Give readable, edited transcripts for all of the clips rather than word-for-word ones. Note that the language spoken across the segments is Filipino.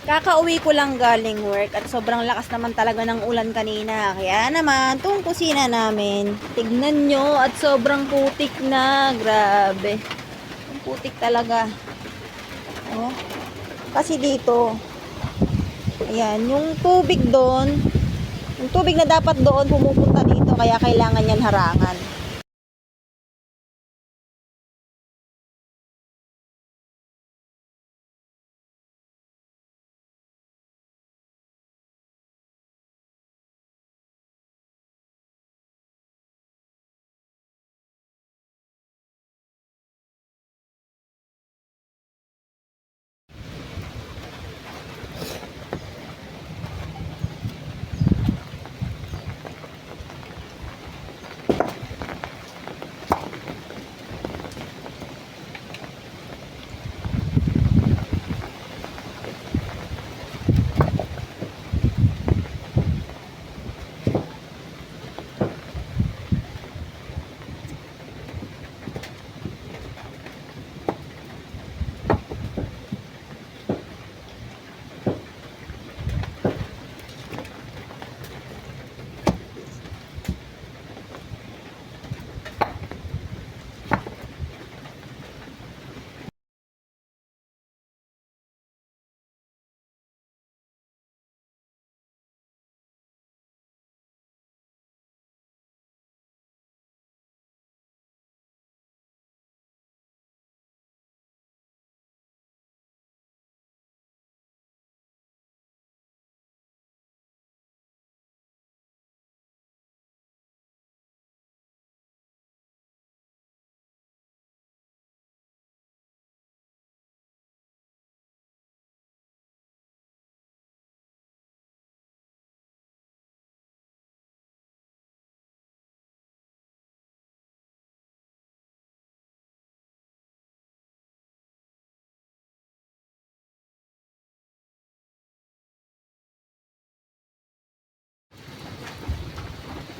Kakauwi ko lang galing work at sobrang lakas naman talaga ng ulan kanina. Kaya naman, itong kusina namin, tignan nyo at sobrang putik na. Grabe. Ang putik talaga. Oh. Kasi dito, ayan, yung tubig na dapat doon pumupunta dito kaya kailangan yan harangan.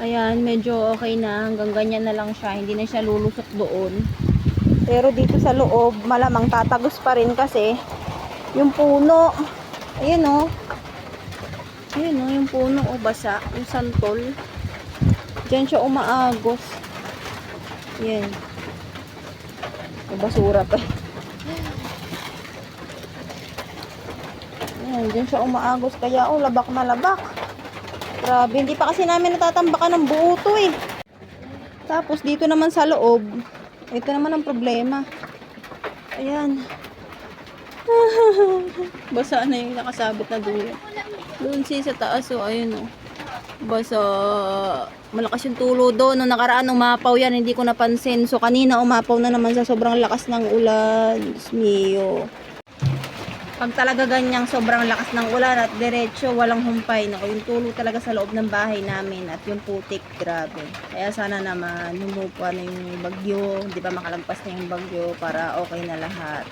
Ayan, medyo okay na. Hanggang ganyan na lang siya. Hindi na siya lulusot doon. Pero dito sa loob, malamang tatagos pa rin kasi yung puno. Ayan o. Ayan o, yung puno o basa. Yung santol. Diyan siya umaagos. Ayan. May basura pa. Ayan, diyan siya umaagos. Kaya o, labak na labak. Grabe, hindi pa kasi namin natatambakan ng buo to eh. Tapos dito naman sa loob, ito naman ang problema. Ayan. Basa na yung nakasabit na dulo. Doon siya sa taas o, ayun o. Basa. Malakas yung tulo doon. Nung nakaraan umapaw yan, hindi ko napansin. So kanina umapaw na naman sa sobrang lakas ng ulan. Diyos mio. Pag talaga ganyang sobrang lakas ng ulan at diretso, walang humpay. Naku, yung tulo talaga sa loob ng bahay namin at yung putik, grabe. Kaya sana naman humupa na yung bagyo, di ba makalampas na yung bagyo para okay na lahat.